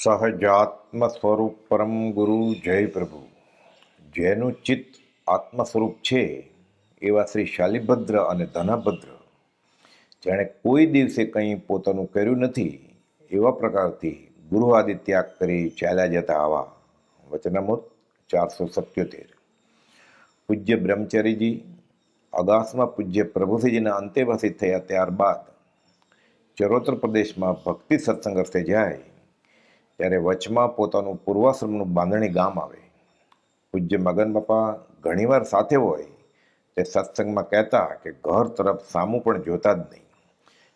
સહજાત્મ સ્વરૂપ પરમ ગુરુ જય પ્રભુ. જેનું ચિત્ત આત્મ સ્વરૂપ છે એવા શ્રી શાલિભદ્ર અને ધનભદ્ર, જેણે કોઈ દિવસે કંઈ પોતાનું કર્યું નથી એવા પ્રકારથી ગુરુ આદિ ત્યાગ કરી ચાલ્યા જતા આવા વચનામૃત 477. પૂજ્ય બ્રહ્મચારીજી અગાસમાં પૂજ્ય પ્રભુશ્રીજીના અંતેવાસી થયા ત્યારબાદ ચરોતર પ્રદેશમાં ભક્તિ સત્સંગ અર્થે જાય ત્યારે વચમાં પોતાનું પૂર્વાશ્રમનું બાંધણી ગામ આવે. પૂજ્ય મગન બાપા ઘણીવાર સાથે હોય તે સત્સંગમાં કહેતા કે ઘર તરફ સામું પણ જોતા જ નહીં,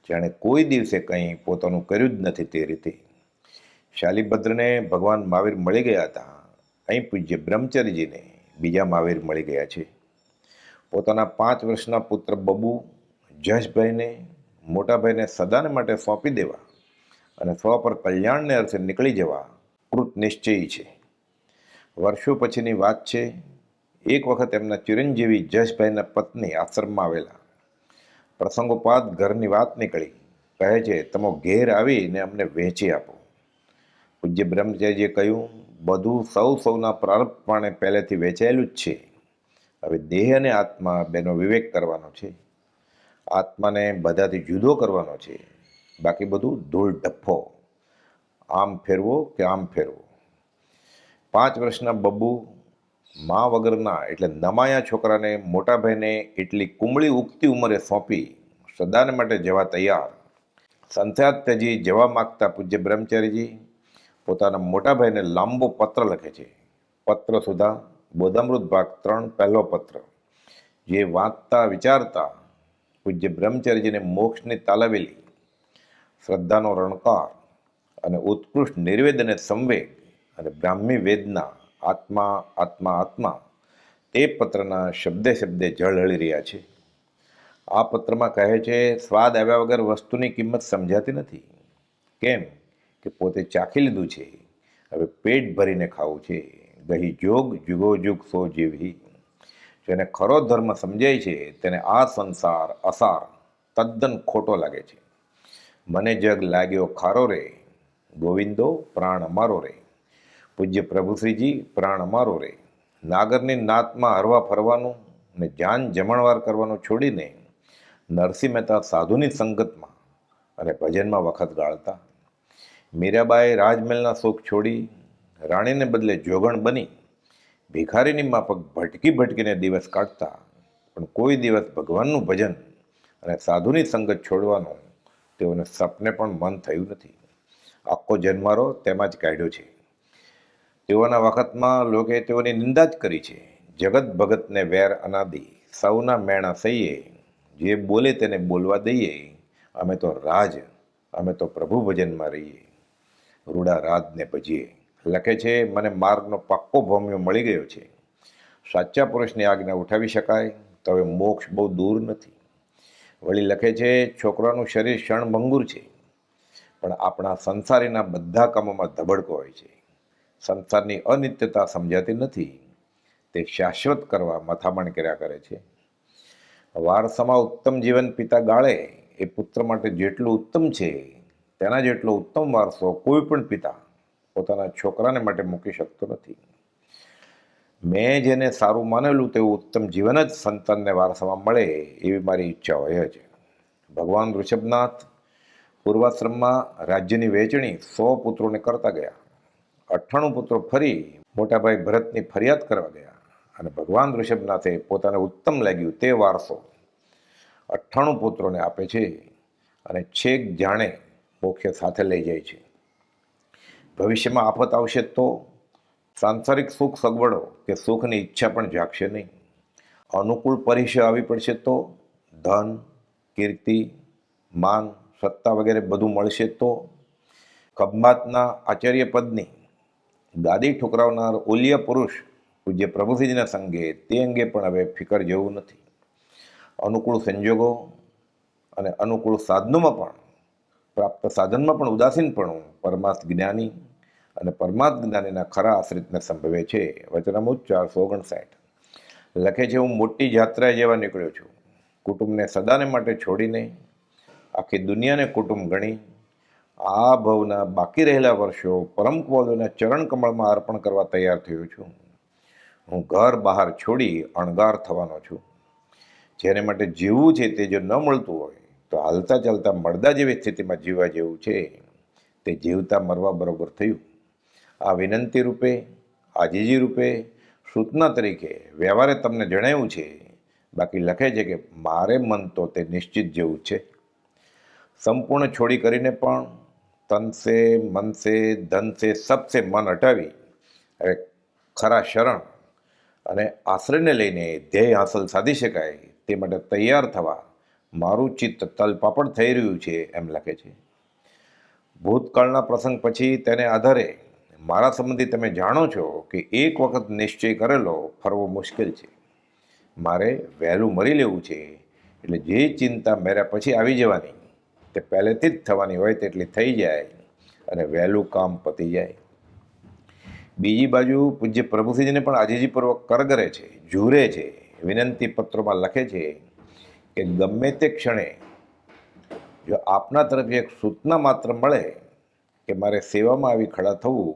જાણે કોઈ દિવસે કંઈ પોતાનું કર્યું જ નથી. તે રીતે શાલિભદ્રને ભગવાન મહાવીર મળી ગયા હતા. અહીં પૂજ્ય બ્રહ્મચારીજીને બીજા મહાવીર મળી ગયા છે. પોતાના 5 વર્ષના પુત્ર બબુ જશભાઈને મોટાભાઈને સદાને માટે સોંપી દેવા અને સ્વ પર કલ્યાણને અર્થે નીકળી જવા કૃત નિશ્ચયી છે. વર્ષો પછીની વાત છે. એક વખત એમના ચિરંજીવી જશભાઈના પત્ની આશ્રમમાં આવેલા. પ્રસંગોપાત ઘરની વાત નીકળી. કહે છે, તમે ઘેર આવીને અમને વહેંચી આપો. પૂજ્ય બ્રહ્મચારીજીએ કહ્યું, બધું સૌના પ્રારબ્ધ પ્રમાણે પહેલેથી વેચાયેલું જ છે. હવે દેહ અને આત્મા બેનો વિવેક કરવાનો છે. આત્માને બધાથી જુદો કરવાનો છે. બાકી બધું ધૂળ ઢફ્ફો, આમ ફેરવો કે આમ ફેરવો. 5 વર્ષના બબ્બુ મા વગરના એટલે નમાયા છોકરાને મોટાભાઈને એટલી કુમળી ઉગતી ઉંમરે સોંપી સદાને માટે જવા તૈયાર. સંથાત ત્યજી જવા માગતા પૂજ્ય બ્રહ્મચારીજી પોતાના મોટાભાઈને લાંબો પત્ર લખે છે. પત્ર સુધા બોધામૃત ભાગ 3 પહેલો પત્ર, જે વાંચતા વિચારતા પૂજ્ય બ્રહ્મચારીજીને મોક્ષની તાલાવેલી, શ્રદ્ધાનો રણકાર અને ઉત્કૃષ્ટ નિર્વેદ અને સંવેગ અને બ્રાહ્મી વેદના આત્મા આત્મા આત્મા તે પત્રના શબ્દે શબ્દે ઝળહળી રહ્યા છે. આ પત્રમાં કહે છે, સ્વાદ આવ્યા વગર વસ્તુની કિંમત સમજાતી નથી. કેમ કે પોતે ચાખી લીધું છે, હવે પેટ ભરીને ખાવું છે. ગહી જોગ જુગો જુગ સો જીવી. જેને ખરો ધર્મ સમજાય છે તેને આ સંસાર અસાર તદ્દન ખોટો લાગે છે. મને જગ લાગ્યો ખારો રે, ગોવિંદો પ્રાણ અમારો રે. પૂજ્ય પ્રભુશ્રીજી પ્રાણ અમારો રે. નાગરની નાતમાં હરવા ફરવાનું ને જાન જમણવાર કરવાનું છોડીને નરસિંહ મહેતા સાધુની સંગતમાં અને ભજનમાં વખત ગાળતા. મીરાબાઈ રાજમહેલના સુખ છોડી રાણીને બદલે જોગણ બની ભિખારીની માફક ભટકી ભટકીને દિવસ કાઢતા. પણ કોઈ દિવસ ભગવાનનું ભજન અને સાધુની સંગત છોડવાનું તેઓને સપને પણ મન થયું નથી. આખો જન્મારો તેમાં જ કાઢ્યો છે. તેઓના વખતમાં લોકે તેઓની નિંદા જ કરી છે. જગત ભગતને વેર અનાદિ, સૌના મેણા સહીએ, જે બોલે તેને બોલવા દઈએ. અમે તો રાજ, અમે તો પ્રભુ ભજનમાં રહીએ, રૂડા રાજને ભજીએ. લખે છે, મને માર્ગનો પાક્કો ભોમ્યો મળી ગયો છે. સાચા પુરુષની આજ્ઞા ઉઠાવી શકાય તો હવે મોક્ષ બહુ દૂર નથી. વળી લખે છે, છોકરાનું શરીર ક્ષણભંગુર છે, પણ આપણા સંસારીના બધા કામોમાં ધબડકો હોય છે. સંસારની અનિત્યતા સમજાતી નથી, તે શાશ્વત કરવા મથામણ કર્યા કરે છે. વારસામાં ઉત્તમ જીવન પિતા ગાળે એ પુત્ર માટે જેટલું ઉત્તમ છે તેના જેટલો ઉત્તમ વારસો કોઈ પણ પિતા પોતાના છોકરાને માટે મૂકી શકતો નથી. મેં જેને સારું માનેલું તેવું ઉત્તમ જીવન જ સંતાનને વારસામાં મળે એવી મારી ઈચ્છા હોય જ. ભગવાન ઋષભનાથ પૂર્વાશ્રમમાં રાજ્યની વહેંચણી 100 પુત્રોને કરતા ગયા. 98 પુત્રો ફરી મોટાભાઈ ભરતની ફરિયાદ કરવા ગયા અને ભગવાન ઋષભનાથે પોતાને ઉત્તમ લાગ્યું તે વારસો 98 પુત્રોને આપે છે અને છેક જાણે મોક્ષે સાથે લઈ જાય છે. ભવિષ્યમાં આફત આવશે તો સાંસારિક સુખ સગવડો કે સુખની ઈચ્છા પણ જાગશે નહીં. અનુકૂળ પરીક્ષા આવી પડશે તો ધન, કીર્તિ, માન, સત્તા વગેરે બધું મળશે તો ખંભાતના આચાર્ય પદની ગાદી ઠુકરાવનાર ઓલિયા પુરુષ પૂજ્ય પ્રભુશ્રીજીના સંગે તે અંગે પણ હવે ફિકર જેવું નથી. અનુકૂળ સંજોગો અને અનુકૂળ સાધનોમાં પણ પ્રાપ્ત સાધનમાં પણ ઉદાસીનપણું પરમાર્થ જ્ઞાની અને પરમાર્થ જ્ઞાનીના ખરા આશ્રિતને સંભવે છે. વચનામૃત 459. લખે છે, હું મોટી યાત્રાએ જેવા નીકળ્યો છું. કુટુંબને સદાને માટે છોડીને આખી દુનિયાને કુટુંબ ગણી આ ભવના બાકી રહેલા વર્ષો પરમ કમળોના ચરણ કમળમાં અર્પણ કરવા તૈયાર થયો છું. હું ઘર બહાર છોડી અણગાર થવાનો છું. જેને માટે જીવવું છે તે જો ન મળતું હોય તો હાલતા ચાલતા મળદા જેવી સ્થિતિમાં જીવવા જેવું છે. તે જીવતા મરવા બરોબર થયું. આ વિનંતી રૂપે, આજીજી રૂપે, સૂચના તરીકે વ્યવહારે તમને જણાવ્યું છે. બાકી લખે છે કે મારે મન તો તે નિશ્ચિત જેવું છે. સંપૂર્ણ છોડી કરીને પણ તન સે, મન સે, ધન સે, સબસે મન હટાવી હવે ખરા શરણ અને આશ્રયને લઈને ધ્યેય હાંસલ સાધી શકાય તે માટે તૈયાર થવા મારું ચિત્ત તલપાપડ થઈ રહ્યું છે, એમ લખે છે. ભૂતકાળના પ્રસંગ પછી તેને આધારે મારા સંબંધી તમે જાણો છો કે એક વખત નિશ્ચય કરેલો ફરવો મુશ્કેલ છે. મારે વહેલું મરી લેવું છે, એટલે જે ચિંતા મેરા પછી આવી જવાની તે પહેલેથી જ થવાની હોય તેટલી થઈ જાય અને વહેલું કામ પતી જાય. બીજી બાજુ પૂજ્ય પ્રભુશ્રીજીને પણ આજીજીપૂર્વક કરગરે છે, ઝૂરે છે, વિનંતી પત્રોમાં લખે છે કે ગમે તે ક્ષણે જો આપના તરફથી એક સૂચના માત્ર મળે કે મારે સેવામાં આવી ખડા થવું,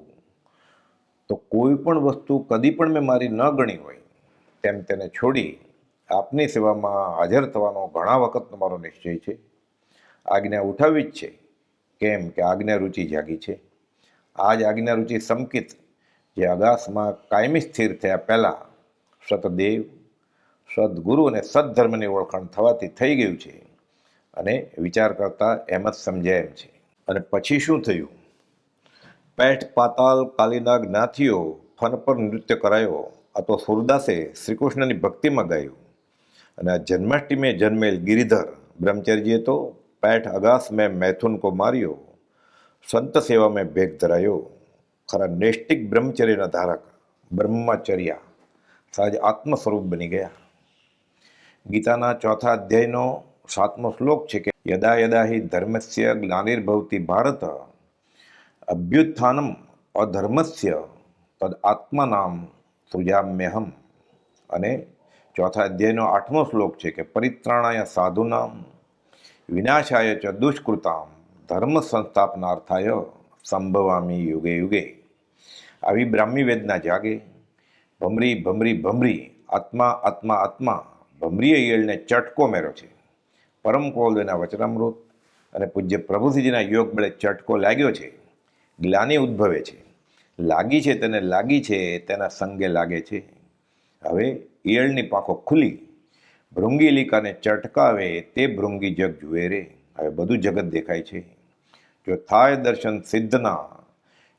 તો કોઈ પણ વસ્તુ કદી પણ મેં મારી ન ગણી હોય તેમ તેને છોડી આપની સેવામાં હાજર થવાનો ઘણા વખતનો મારો નિશ્ચય છે. આજ્ઞા ઉઠાવી જ છે, કેમ કે આજ્ઞા રુચિ જાગી છે. આ જ આજ્ઞા રુચિ સંકિત જે અગાસમાં કાયમી સ્થિર થયા પહેલાં સતદેવ, સદગુરુ અને સદધર્મની ઓળખાણ થવાથી થઈ ગયું છે અને વિચાર કરતાં એમ જ સમજાય એમ છે. અને પછી શું થયું? પેઠ પાતાલ કાલીના જ્ઞાતિઓ ફન પર નૃત્ય કરાયો. આ તો સુરદાસે શ્રીકૃષ્ણની ભક્તિમાં ગાયું. અને આ જન્માષ્ટમીએ જન્મેલ ગિરિધર બ્રહ્મચર્યજીએ તો પેઠ અગાસ મેં મૈથુન કો માર્યો, સંત સેવા મેં ભેગ ધરાયો. ખરા નૈષ્ટિક બ્રહ્મચર્યના ધારક બ્રહ્મચર્યા સહજ આત્મ સ્વરૂપ બની ગયા. ગીતાના 4થા અધ્યાયનો 7મો શ્લોક છે કે યદા યદા હિ ધર્મસ્ય ગ્લાનિર્ભવતિ ભારત અભ્યુત્થાનમ અધર્મસ્ય તદ આત્માનામ સૃજામ્યહમ. અને 4થા અધ્યાયનો 8મો શ્લોક છે કે પરિત્રાણાય સાધુનામ વિનાશાય ચ દુષ્કૃતામ ધર્મ સંસ્થાપનાર્થાય સંભવામી યુગે યુગે. આવી બ્રાહ્મી વેદના જાગે. ભમરી ભમરી ભમરી આત્મા આત્મા આત્મા ભમરીએ ઈયળને ચટકો મેળ્યો છે. પરમ કોલના વચનામૃત અને પૂજ્ય પ્રભુશ્રીજીના યોગ બળે ચટકો લાગ્યો છે. ગ્લાની ઉદ્ભવે છે, લાગી છે તેને લાગી છે તેના સંગે લાગે છે. હવે ઈયળની પાંખો ખુલી ભૃંગીલિકાને ચટકાવે તે ભૃંગી જગ જુએ રે. હવે બધું જગત દેખાય છે. જો થાય દર્શન સિદ્ધના,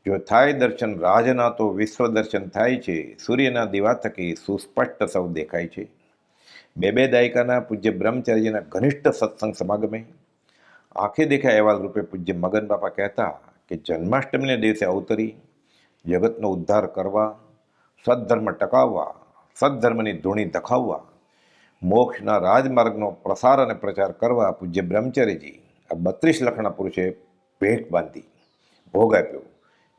જો થાય દર્શન રાજના, તો વિશ્વ દર્શન થાય છે. સૂર્યના દીવા થકી સુસ્પષ્ટ સૌ દેખાય છે. બે દાયકાના પૂજ્ય બ્રહ્મચારીજીના ઘનિષ્ઠ સત્સંગ સમાગમે આંખે દેખાય અહેવાલ રૂપે પૂજ્ય મગન બાપા કહેતા કે જન્માષ્ટમીને દિવસે અવતરી જગતનો ઉદ્ધાર કરવા, સદ્ધર્મ ટકાવવા, સદ્ધર્મની ધૂણી દખાવવા, મોક્ષના રાજમાર્ગનો પ્રસાર અને પ્રચાર કરવા પૂજ્ય બ્રહ્મચારીજી આ 32 લખના પુરુષે ભેટ બાંધી ભોગ આપ્યો,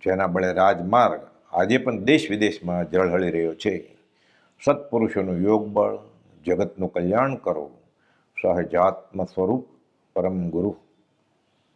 જેના બળે રાજમાર્ગ આજે પણ દેશ વિદેશમાં ઝળહળી રહ્યો છે. સત્પુરુષોનું યોગ બળ જગતનું કલ્યાણ કરો. સહજાત્મ સ્વરૂપ પરમ ગુરુ.